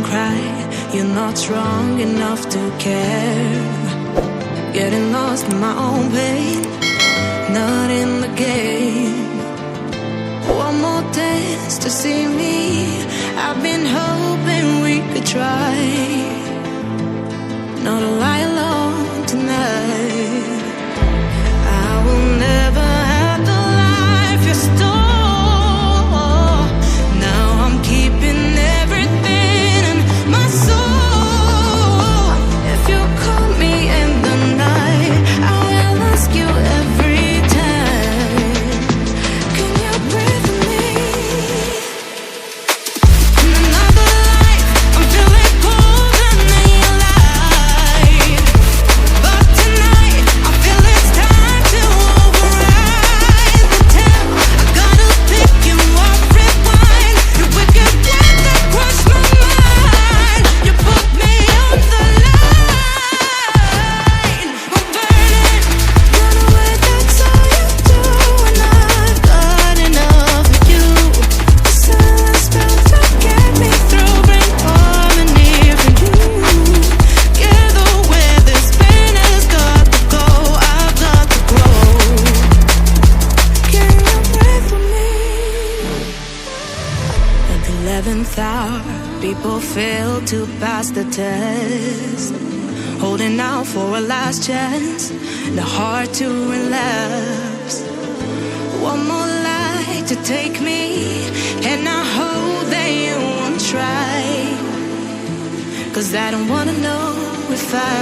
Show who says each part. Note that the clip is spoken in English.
Speaker 1: cry. You're not strong enough to care. Getting lost in my own pain, not in the game. One more dance to see me. I've been hoping we could try not to lie alone tonight. I will never have the life you stole. Now I'm keeping everything in my soul. If you call me in the night, I will ask you every time, can you breathe with me? In another life, I'm feeling colder than your light. But tonight, I feel it's time to override the temp. I gotta pick you up, rewind. Your wicked death that crushed my mind. You put me on the line. I'm burning, run away, that's all you do. And I've got enough of you. The silence spell to get me through, bring harmony for you. Gather where this pain has got to go, I've got to grow. Can you pray for me? At the 11th hour, people fail to pass the test, holding out for a last chance, the heart to relapse. One more light to take me, and I hope that you won't try, 'cause I don't wanna know if I